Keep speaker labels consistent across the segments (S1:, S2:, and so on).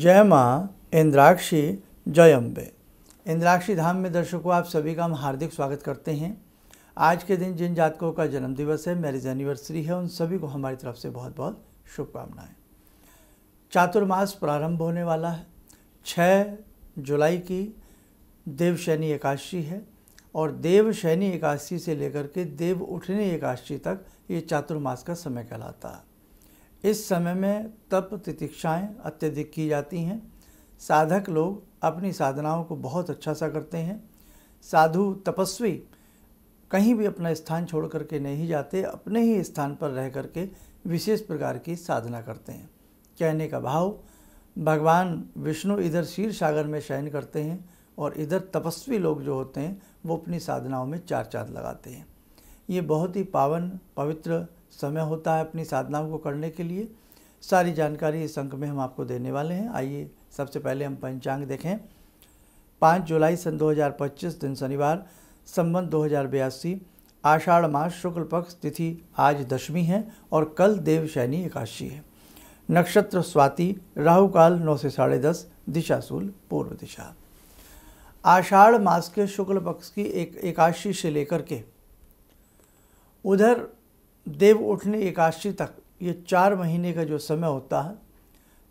S1: जय माँ इंद्राक्षी जय अम्बे। इंद्राक्षी धाम में दर्शकों आप सभी का हम हार्दिक स्वागत करते हैं। आज के दिन जिन जातकों का जन्मदिवस है, मैरिज एनिवर्सरी है, उन सभी को हमारी तरफ से बहुत बहुत शुभकामनाएं। चातुर्मास प्रारंभ होने वाला है। 6 जुलाई की देवशयनी एकादशी है और देवशयनी एकादशी से लेकर के देव उठनी एकादशी तक ये चातुर्मास का समय कहलाता है। इस समय में तप तितिक्षाएँ अत्यधिक की जाती हैं। साधक लोग अपनी साधनाओं को बहुत अच्छा सा करते हैं। साधु तपस्वी कहीं भी अपना स्थान छोड़ करके नहीं जाते, अपने ही स्थान पर रह करके विशेष प्रकार की साधना करते हैं। कहने का भाव, भगवान विष्णु इधर क्षीर सागर में शयन करते हैं और इधर तपस्वी लोग जो होते हैं वो अपनी साधनाओं में चार चांद लगाते हैं। ये बहुत ही पावन पवित्र समय होता है अपनी साधनाओं को करने के लिए। सारी जानकारी इस अंक में हम आपको देने वाले हैं। आइए सबसे पहले हम पंचांग देखें। 5 जुलाई सन 2025 दिन शनिवार, संवत 2082, आषाढ़ मास शुक्ल पक्ष, तिथि आज दशमी है और कल देवशयनी एकादशी है। नक्षत्र स्वाति, राहु काल 9 से 10:30, दिशा शूल पूर्व दिशा। आषाढ़ मास के शुक्ल पक्ष की एकादशी से लेकर के उधर देव उठनी एकादशी तक ये 4 महीने का जो समय होता है,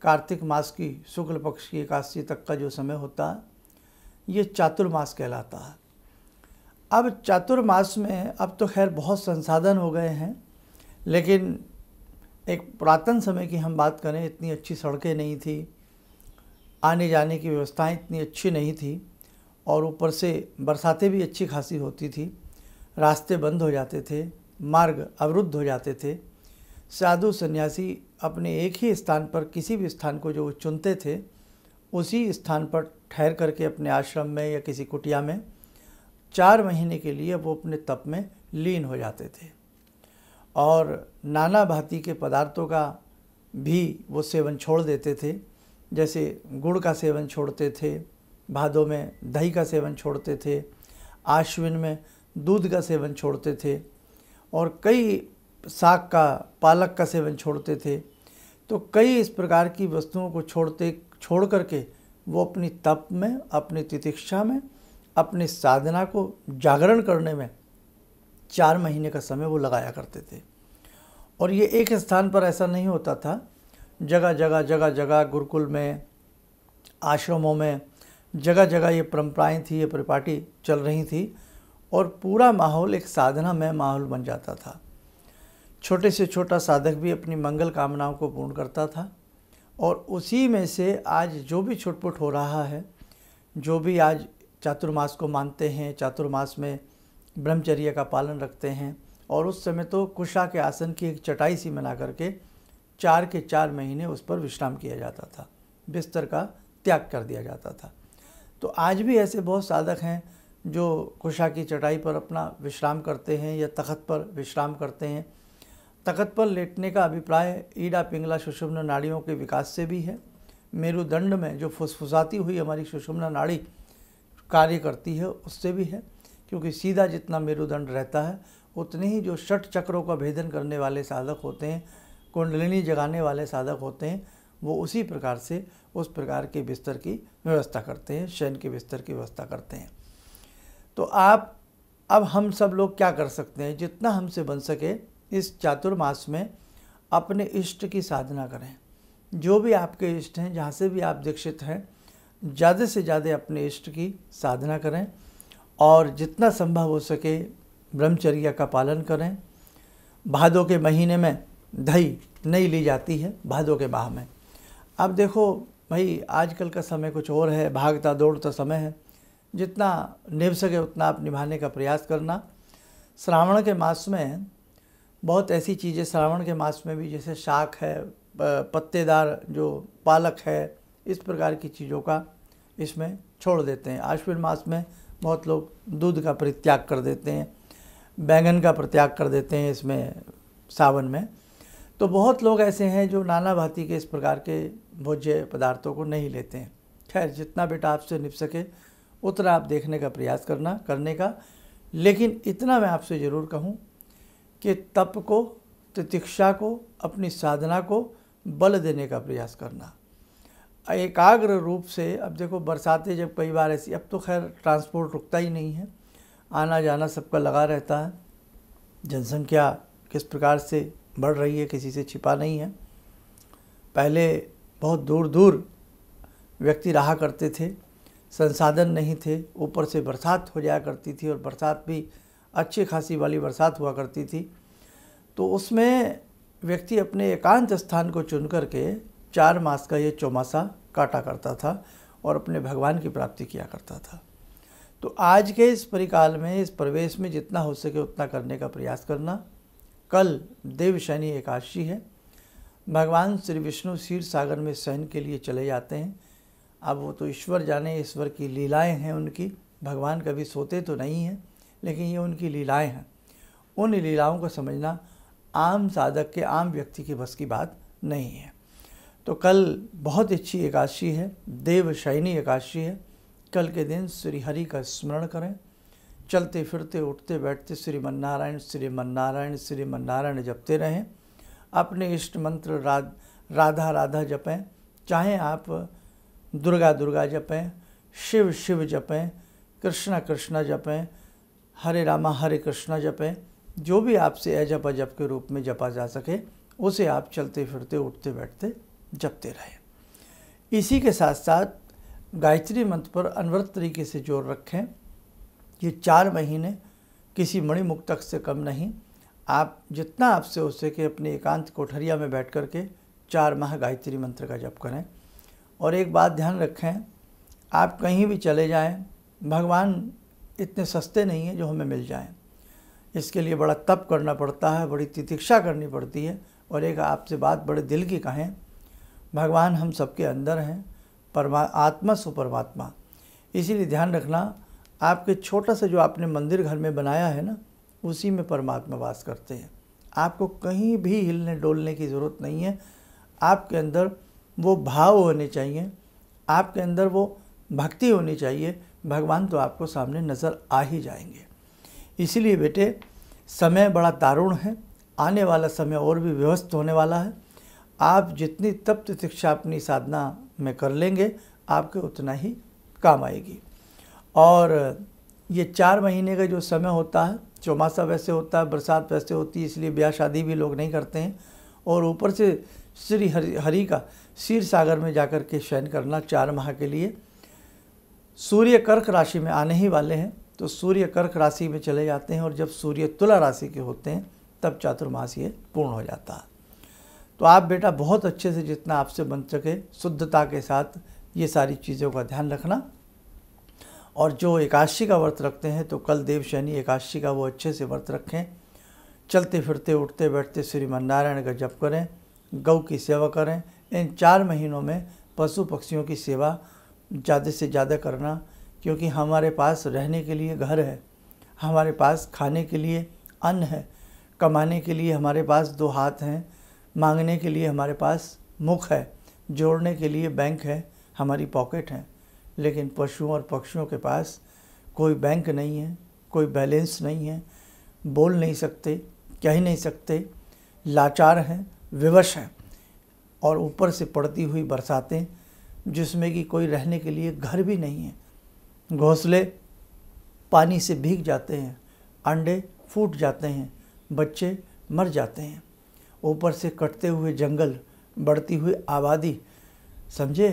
S1: कार्तिक मास की शुक्ल पक्ष की एकादशी तक का जो समय होता है, ये चातुर्मास कहलाता है। अब चातुर्मास में अब तो खैर बहुत संसाधन हो गए हैं, लेकिन एक पुरातन समय की हम बात करें, इतनी अच्छी सड़कें नहीं थी, आने जाने की व्यवस्थाएं इतनी अच्छी नहीं थी और ऊपर से बरसातें भी अच्छी खासी होती थी। रास्ते बंद हो जाते थे, मार्ग अवरुद्ध हो जाते थे। साधु सन्यासी अपने एक ही स्थान पर किसी भी स्थान को जो चुनते थे, उसी स्थान पर ठहर करके अपने आश्रम में या किसी कुटिया में 4 महीने के लिए वो अपने तप में लीन हो जाते थे और नाना भांति के पदार्थों का भी वो सेवन छोड़ देते थे। जैसे गुड़ का सेवन छोड़ते थे, भादों में दही का सेवन छोड़ते थे, आश्विन में दूध का सेवन छोड़ते थे और कई साग का, पालक का सेवन छोड़ते थे। तो कई इस प्रकार की वस्तुओं को छोड़ करके वो अपनी तप में, अपनी तितिक्षा में, अपनी साधना को जागरण करने में 4 महीने का समय वो लगाया करते थे। और ये एक स्थान पर ऐसा नहीं होता था, जगह जगह गुरुकुल में, आश्रमों में जगह जगह ये परंपराएं थी, ये परिपाटी चल रही थी और पूरा माहौल एक साधना में माहौल बन जाता था। छोटे से छोटा साधक भी अपनी मंगल कामनाओं को पूर्ण करता था और उसी में से आज जो भी छुटपुट हो रहा है, जो भी आज चातुर्मास को मानते हैं, चातुर्मास में ब्रह्मचर्य का पालन रखते हैं, और उस समय तो कुशा के आसन की एक चटाई सी बना करके 4 के 4 महीने उस पर विश्राम किया जाता था, बिस्तर का त्याग कर दिया जाता था। तो आज भी ऐसे बहुत साधक हैं जो कुशा की चटाई पर अपना विश्राम करते हैं या तख्त पर विश्राम करते हैं। तख्त पर लेटने का अभिप्राय ईड़ा पिंगला सुषुम्ना नाड़ियों के विकास से भी है। मेरुदंड में जो फुसफुसाती हुई हमारी सुषुम्ना नाड़ी कार्य करती है उससे भी है, क्योंकि सीधा जितना मेरुदंड रहता है उतने ही जो 6 चक्रों का भेदन करने वाले साधक होते हैं, कुंडलिनी जगाने वाले साधक होते हैं, वो उसी प्रकार से उस प्रकार के बिस्तर की व्यवस्था करते हैं, शयन के बिस्तर की व्यवस्था करते हैं। तो अब हम सब लोग क्या कर सकते हैं, जितना हमसे बन सके इस चातुर्मास में अपने इष्ट की साधना करें। जो भी आपके इष्ट हैं, जहाँ से भी आप दीक्षित हैं, ज़्यादा से ज़्यादा अपने इष्ट की साधना करें और जितना संभव हो सके ब्रह्मचर्य का पालन करें। भादों के महीने में दही नहीं ली जाती है, भादों के माह में। अब देखो भाई, आजकल का समय कुछ और है, भागता दौड़ता समय है, जितना निभ सके उतना आप निभाने का प्रयास करना। श्रावण के मास में बहुत ऐसी चीज़ें, श्रावण के मास में भी जैसे शाक है, पत्तेदार जो पालक है, इस प्रकार की चीज़ों का इसमें छोड़ देते हैं। आश्विन मास में बहुत लोग दूध का परित्याग कर देते हैं, बैंगन का परित्याग कर देते हैं इसमें सावन में। तो बहुत लोग ऐसे हैं जो नाना भांति के इस प्रकार के भोज्य पदार्थों को नहीं लेते हैं। खैर, जितना बेटा आपसे निभ सके उतना आप देखने का प्रयास करने का। लेकिन इतना मैं आपसे ज़रूर कहूँ कि तप को, तितिक्षा को, अपनी साधना को बल देने का प्रयास करना। एकाग्र रूप से, अब देखो बरसातें जब कई बार ऐसी, अब तो खैर ट्रांसपोर्ट रुकता ही नहीं है, आना जाना सबका लगा रहता है, जनसंख्या किस प्रकार से बढ़ रही है किसी से छिपा नहीं है। पहले बहुत दूर दूर व्यक्ति रहा करते थे, संसाधन नहीं थे, ऊपर से बरसात हो जाया करती थी और बरसात भी अच्छी खासी वाली बरसात हुआ करती थी, तो उसमें व्यक्ति अपने एकांत स्थान को चुन करके 4 मास का ये चौमासा काटा करता था और अपने भगवान की प्राप्ति किया करता था। तो आज के इस परिकाल में, इस प्रवेश में जितना हो सके उतना करने का प्रयास करना। कल देवशयनी एकादशी है, भगवान श्री विष्णु क्षीर सागर में शयन के लिए चले जाते हैं। अब वो तो ईश्वर जाने, ईश्वर की लीलाएं हैं उनकी, भगवान कभी सोते तो नहीं हैं, लेकिन ये उनकी लीलाएं हैं। उन लीलाओं को समझना आम साधक के, आम व्यक्ति के बस की बात नहीं है। तो कल बहुत अच्छी एकादशी है, देवशयनी एकादशी है। कल के दिन श्री हरि का स्मरण करें, चलते फिरते उठते बैठते श्रीमन्नारायण श्रीमन्नारायण श्रीमन्नारायण जपते रहें। अपने इष्ट मंत्र राधा राधा जपें, चाहे आप दुर्गा दुर्गा जपें, शिव शिव जपें, कृष्णा कृष्णा जपें, हरे रामा हरे कृष्णा जपें, जो भी आपसे अजप अजप के रूप में जपा जा सके उसे आप चलते फिरते उठते बैठते जपते रहें। इसी के साथ साथ गायत्री मंत्र पर अनवरत तरीके से जोर रखें। ये 4 महीने किसी मणिमुक्तक से कम नहीं, आप जितना आपसे हो सके अपने एकांत कोठरिया में बैठ कर के 4 माह गायत्री मंत्र का जप करें। और एक बात ध्यान रखें, आप कहीं भी चले जाएं, भगवान इतने सस्ते नहीं हैं जो हमें मिल जाएं। इसके लिए बड़ा तप करना पड़ता है, बड़ी तितिक्षा करनी पड़ती है। और एक आपसे बात बड़े दिल की कहें, भगवान हम सबके अंदर हैं, आत्मा सु परमात्मा। इसीलिए ध्यान रखना, आपके छोटा सा जो आपने मंदिर घर में बनाया है ना, उसी में परमात्मा वास करते हैं। आपको कहीं भी हिलने डोलने की ज़रूरत नहीं है। आपके अंदर वो भाव होने चाहिए, आपके अंदर वो भक्ति होनी चाहिए, भगवान तो आपको सामने नज़र आ ही जाएंगे। इसीलिए बेटे, समय बड़ा दारुण है, आने वाला समय और भी व्यवस्थित होने वाला है। आप जितनी तप तितिक्षा अपनी साधना में कर लेंगे, आपके उतना ही काम आएगी। और ये 4 महीने का जो समय होता है, चौमासा वैसे होता है, बरसात वैसे होती है, इसलिए ब्याह शादी भी लोग नहीं करते हैं। और ऊपर से श्री हरि का क्षीर सागर में जाकर के शयन करना 4 माह के लिए। सूर्य कर्क राशि में आने ही वाले हैं, तो सूर्य कर्क राशि में चले जाते हैं और जब सूर्य तुला राशि के होते हैं तब चातुर्मास ये पूर्ण हो जाता है। तो आप बेटा बहुत अच्छे से जितना आपसे बन सके शुद्धता के साथ ये सारी चीज़ों का ध्यान रखना। और जो एकादशी का व्रत रखते हैं तो कल देवशयनी एकादशी का वो अच्छे से व्रत रखें। चलते फिरते उठते बैठते श्रीमन्नारायण का जप करें, गौ की सेवा करें। इन 4 महीनों में पशु पक्षियों की सेवा ज़्यादा से ज़्यादा करना, क्योंकि हमारे पास रहने के लिए घर है, हमारे पास खाने के लिए अन्न है, कमाने के लिए हमारे पास 2 हाथ हैं, मांगने के लिए हमारे पास मुख है, जोड़ने के लिए बैंक है, हमारी पॉकेट है। लेकिन पशुओं और पक्षियों के पास कोई बैंक नहीं है, कोई बैलेंस नहीं है, बोल नहीं सकते, कह नहीं सकते, लाचार हैं, विवश हैं। और ऊपर से पड़ती हुई बरसातें जिसमें कि कोई रहने के लिए घर भी नहीं है, घोंसले पानी से भीग जाते हैं, अंडे फूट जाते हैं, बच्चे मर जाते हैं, ऊपर से कटते हुए जंगल, बढ़ती हुई आबादी, समझे।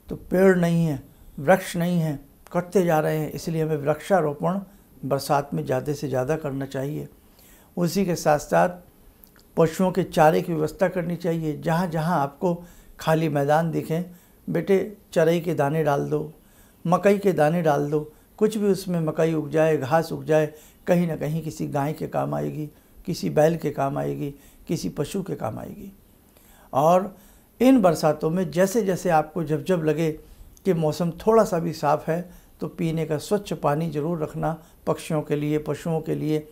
S1: तो पेड़ नहीं है, वृक्ष नहीं है, कटते जा रहे हैं। इसलिए हमें वृक्षारोपण बरसात में ज़्यादा से ज़्यादा करना चाहिए। उसी के साथ साथ पशुओं के चारे की व्यवस्था करनी चाहिए। जहाँ जहाँ आपको खाली मैदान दिखें, बेटे चरई के दाने डाल दो, मकई के दाने डाल दो, कुछ भी उसमें मकई उग जाए, घास उग जाए, कहीं ना कहीं किसी गाय के काम आएगी, किसी बैल के काम आएगी, किसी पशु के काम आएगी। और इन बरसातों में जैसे जैसे आपको जब जब लगे कि मौसम थोड़ा सा भी साफ़ है तो पीने का स्वच्छ पानी ज़रूर रखना, पक्षियों के लिए पशुओं के लिए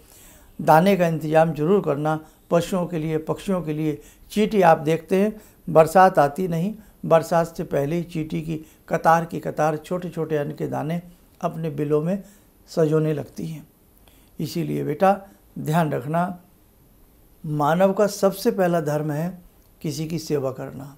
S1: दाने का इंतज़ाम ज़रूर करना, पशुओं के लिए पक्षियों के लिए। चींटी आप देखते हैं बरसात आती नहीं, बरसात से पहले ही चींटी की कतार छोटे छोटे अन्न के दाने अपने बिलों में सजोने लगती हैं। इसीलिए बेटा ध्यान रखना, मानव का सबसे पहला धर्म है किसी की सेवा करना।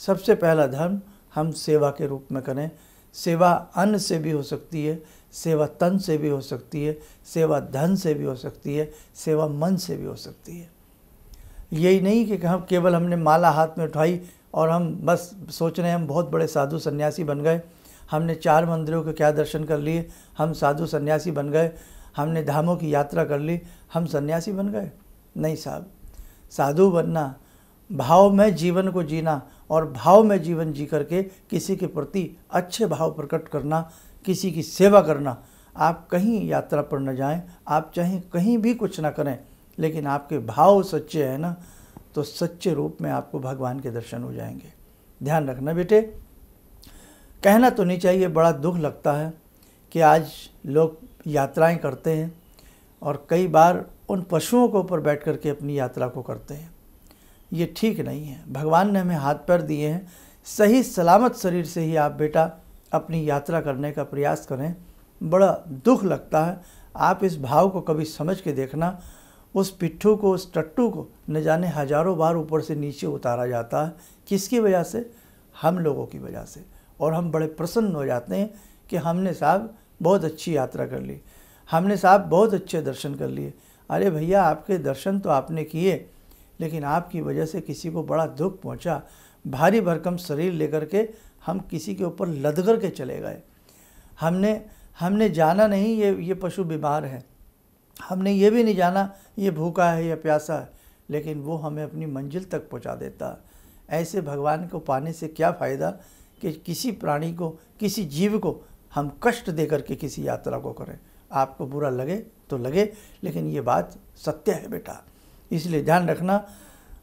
S1: सबसे पहला धर्म हम सेवा के रूप में करें। सेवा अन्न से भी हो सकती है, सेवा तन से भी हो सकती है, सेवा धन से भी हो सकती है, सेवा मन से भी हो सकती है। यही नहीं कि हम केवल हमने माला हाथ में उठाई और हम बस सोच रहे हैं हम बहुत बड़े साधु सन्यासी बन गए, हमने 4 मंदिरों के क्या दर्शन कर लिए, हम साधु सन्यासी बन गए, हमने धामों की यात्रा कर ली, हम सन्यासी बन गए। नहीं साहब, साधु बनना, भाव में जीवन को जीना और भाव में जीवन जी करके किसी के प्रति अच्छे भाव प्रकट करना, किसी की सेवा करना। आप कहीं यात्रा पर न जाएं, आप चाहे कहीं भी कुछ ना करें, लेकिन आपके भाव सच्चे हैं ना, तो सच्चे रूप में आपको भगवान के दर्शन हो जाएंगे। ध्यान रखना बेटे, कहना तो नहीं चाहिए, बड़ा दुख लगता है कि आज लोग यात्राएं करते हैं और कई बार उन पशुओं के ऊपर बैठ करके अपनी यात्रा को करते हैं। ये ठीक नहीं है। भगवान ने हमें हाथ पैर दिए हैं, सही सलामत शरीर से ही आप बेटा अपनी यात्रा करने का प्रयास करें। बड़ा दुख लगता है, आप इस भाव को कभी समझ के देखना। उस पिट्ठू को, उस टट्टू को न जाने हजारों बार ऊपर से नीचे उतारा जाता है। किसकी वजह से? हम लोगों की वजह से। और हम बड़े प्रसन्न हो जाते हैं कि हमने साहब बहुत अच्छी यात्रा कर ली, हमने साहब बहुत अच्छे दर्शन कर लिए। अरे भैया, आपके दर्शन तो आपने किए, लेकिन आपकी वजह से किसी को बड़ा दुख पहुंचा। भारी भरकम शरीर लेकर के हम किसी के ऊपर लद कर के चले गए। हमने जाना नहीं ये पशु बीमार है, हमने ये भी नहीं जाना ये भूखा है या प्यासा है, लेकिन वो हमें अपनी मंजिल तक पहुंचा देता है। ऐसे भगवान को पाने से क्या फ़ायदा कि किसी प्राणी को, किसी जीव को हम कष्ट दे करके किसी यात्रा को करें। आपको बुरा लगे तो लगे, लेकिन ये बात सत्य है बेटा। इसलिए ध्यान रखना,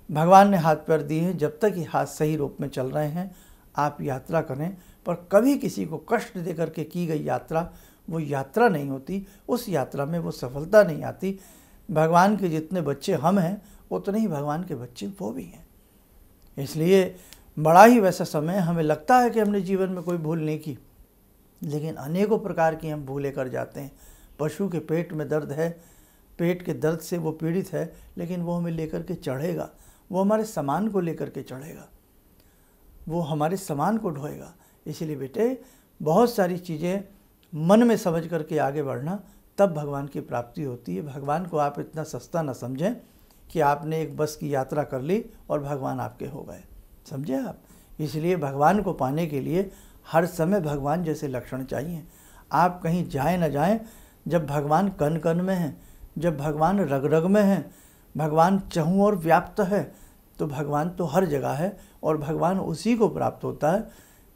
S1: भगवान ने हाथ पैर दिए हैं, जब तक ये हाथ सही रूप में चल रहे हैं आप यात्रा करें, पर कभी किसी को कष्ट दे करके की गई यात्रा वो यात्रा नहीं होती, उस यात्रा में वो सफलता नहीं आती। भगवान के जितने बच्चे हम हैं उतने ही भगवान के बच्चे वो भी हैं। इसलिए बड़ा ही वैसा समय हमें लगता है कि हमने जीवन में कोई भूल नहीं की, लेकिन अनेकों प्रकार की हम भूलें कर जाते हैं। पशु के पेट में दर्द है, पेट के दर्द से वो पीड़ित है, लेकिन वो हमें लेकर के चढ़ेगा, वो हमारे सामान को लेकर के चढ़ेगा, वो हमारे सामान को ढोएगा। इसलिए बेटे बहुत सारी चीज़ें मन में समझ करके आगे बढ़ना, तब भगवान की प्राप्ति होती है। भगवान को आप इतना सस्ता न समझें कि आपने एक बस की यात्रा कर ली और भगवान आपके हो गए, समझे आप। इसलिए भगवान को पाने के लिए हर समय भगवान जैसे लक्षण चाहिए। आप कहीं जाएं न जाएं, जब भगवान कण कण में हैं, जब भगवान रग रग में हैं, भगवान चहुँ और व्याप्त है, तो भगवान तो हर जगह है। और भगवान उसी को प्राप्त होता है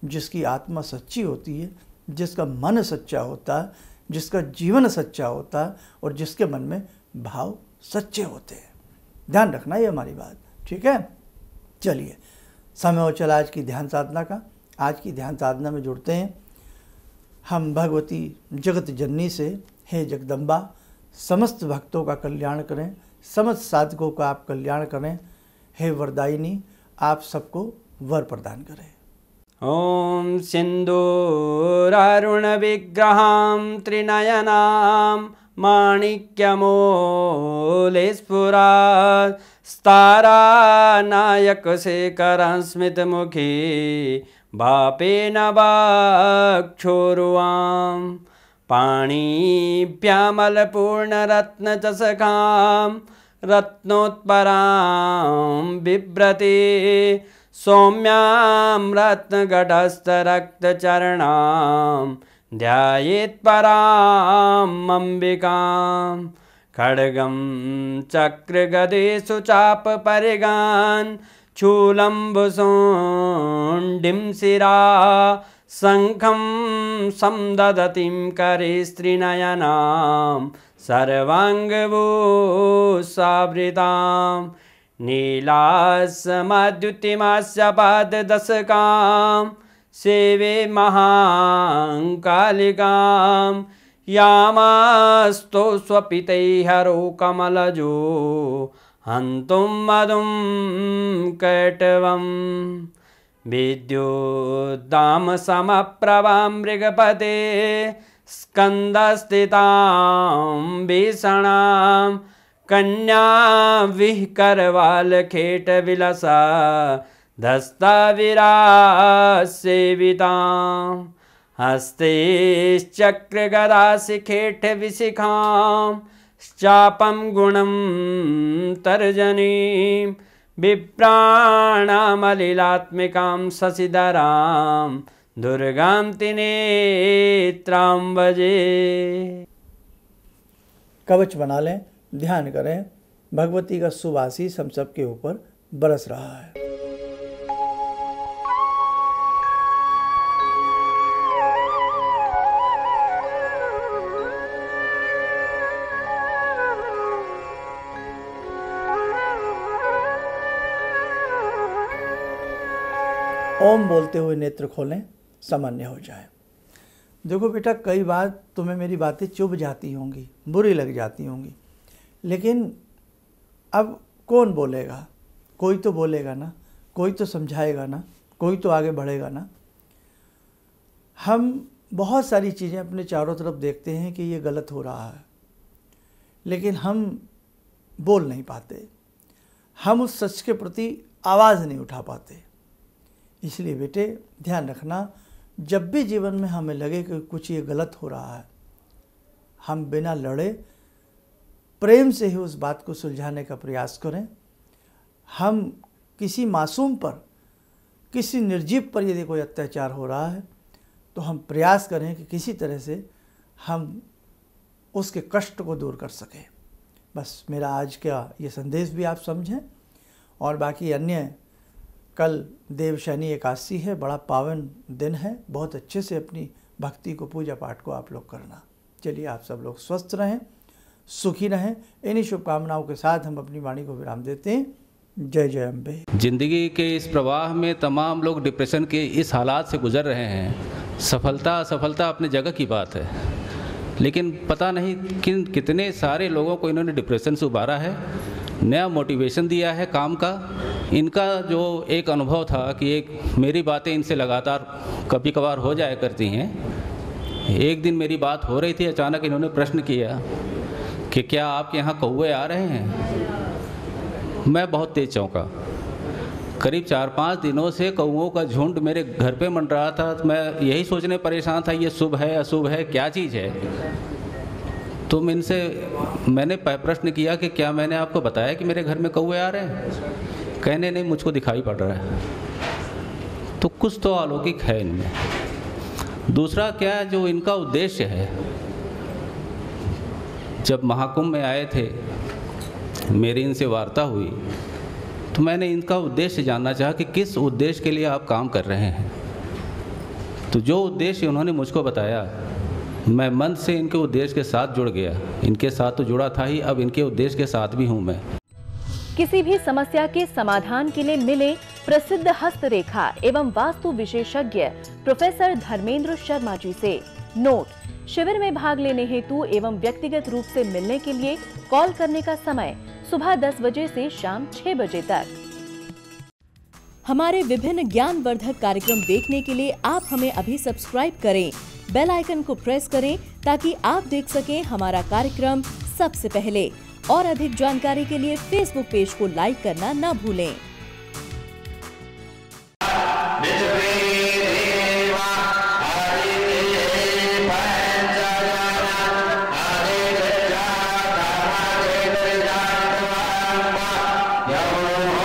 S1: जिसकी आत्मा सच्ची होती है, जिसका मन सच्चा होता है, जिसका जीवन सच्चा होता है और जिसके मन में भाव सच्चे होते हैं। ध्यान रखना ये हमारी बात, ठीक है। चलिए, समय हो चला आज की ध्यान साधना का। आज की ध्यान साधना में जुड़ते हैं हम भगवती जगत जननी से। हे जगदम्बा, समस्त भक्तों का कल्याण करें, समस्त साधकों का आप कल्याण करें। हे वरदायिनी, आप सबको वर प्रदान करें।
S2: ॐ सिन्दूरारुणविग्रहां त्रिनयनां माणिक्यमूलस्फुरात् स्तारानायकशेखरं स्मितमुखी भापेन वक्षोरुवां पाणिभ्यामलपूर्णरत्नचषकां रत्नोत्परां बिभ्रति सौम्यां रत्नगटस्थरक्तचरणां ध्यायेत्पराम् अम्बिकां खड्गं चक्रगदेषु चापपरिगान् शूलम्बुशुण्डिं शिरा शङ्खं संदधतीं करे स्त्रीनयनां सर्वाङ्गभूषावृतां नीलासमद्युतिमास्य पाददशकां सेवे महाकालिकां यामास्तो स्वपितैर्हरो कमलजो हन्तुं मधुं कैटवं विद्युद्दामसमप्रभां मृगपते स्कन्दस्थितां भीषणां कन्या विहकरवालखेटविलसा धस्ताविरासेवितां हस्तैश्चक्रगदाशिखेटविशिखां चापं गुणं तर्जनीं विप्राणामलिलात्मिकां शशिधरां दुर्गां त्रिनेत्रां भजे।
S1: कवच बना लें, ध्यान करें, भगवती का शुभ आशीष हम सबके ऊपर बरस रहा है। ओम बोलते हुए नेत्र खोलें, सामान्य हो जाए। देखो बेटा, कई बार तुम्हें मेरी बातें चुभ जाती होंगी, बुरी लग जाती होंगी, लेकिन अब कौन बोलेगा? कोई तो बोलेगा ना, कोई तो समझाएगा ना, कोई तो आगे बढ़ेगा ना। हम बहुत सारी चीज़ें अपने चारों तरफ देखते हैं कि ये गलत हो रहा है, लेकिन हम बोल नहीं पाते, हम उस सच के प्रति आवाज़ नहीं उठा पाते। इसलिए बेटे ध्यान रखना, जब भी जीवन में हमें लगे कि कुछ ये गलत हो रहा है, हम बिना लड़े प्रेम से ही उस बात को सुलझाने का प्रयास करें। हम किसी मासूम पर, किसी निर्जीव पर यदि कोई अत्याचार हो रहा है तो हम प्रयास करें कि किसी तरह से हम उसके कष्ट को दूर कर सकें। बस मेरा आज का ये संदेश भी आप समझें। और बाकी अन्य, कल देवशयनी एकादशी है, बड़ा पावन दिन है, बहुत अच्छे से अपनी भक्ति को, पूजा पाठ को आप लोग करना। चलिए, आप सब लोग स्वस्थ रहें, सुखी रहें। इन्हीं शुभकामनाओं के साथ हम अपनी वाणी को विराम देते हैं। जय जय अम्बे।
S3: जिंदगी के इस प्रवाह में तमाम लोग डिप्रेशन के इस हालात से गुजर रहे हैं। सफलता असफलता अपनी जगह की बात है, लेकिन पता नहीं कितने सारे लोगों को इन्होंने डिप्रेशन से उबारा है, नया मोटिवेशन दिया है काम का। इनका जो एक अनुभव था कि एक मेरी बातें इनसे लगातार कभी कभार हो जाया करती हैं। एक दिन मेरी बात हो रही थी, अचानक इन्होंने प्रश्न किया कि क्या आपके यहाँ कौवे आ रहे हैं? मैं बहुत तेज चौंका। करीब 4-5 दिनों से कौवों का झुंड मेरे घर पे मंडरा था। तो मैं यही सोचने परेशान था, ये शुभ है अशुभ है, क्या चीज़ है। तो मैंने प्रश्न किया कि क्या मैंने आपको बताया कि मेरे घर में कौवे आ रहे हैं? कहने नहीं, मुझको दिखाई पड़ रहा है। तो कुछ तो अलौकिक है इनमें। दूसरा क्या, जो इनका उद्देश्य है, जब महाकुंभ में आए थे, मेरी इनसे वार्ता हुई तो मैंने इनका उद्देश्य जानना चाहा कि किस उद्देश्य के लिए आप काम कर रहे हैं। तो जो उद्देश्य उन्होंने मुझको बताया, मैं मन से इनके उद्देश्य के साथ जुड़ गया। इनके साथ तो जुड़ा था ही, अब इनके उद्देश्य के साथ भी हूँ मैं।
S4: किसी भी समस्या के समाधान के लिए मिले प्रसिद्ध हस्तरेखा एवं वास्तु विशेषज्ञ प्रोफेसर धर्मेंद्र शर्मा जी से। नोट: शिविर में भाग लेने हेतु एवं व्यक्तिगत रूप से मिलने के लिए कॉल करने का समय सुबह 10 बजे से शाम 6 बजे तक। हमारे विभिन्न ज्ञानवर्धक कार्यक्रम देखने के लिए आप हमें अभी सब्सक्राइब करें, बेल आइकन को प्रेस करें ताकि आप देख सकें हमारा कार्यक्रम सबसे पहले। और अधिक जानकारी के लिए फेसबुक पेज को लाइक करना न भूलें।
S5: Yeah.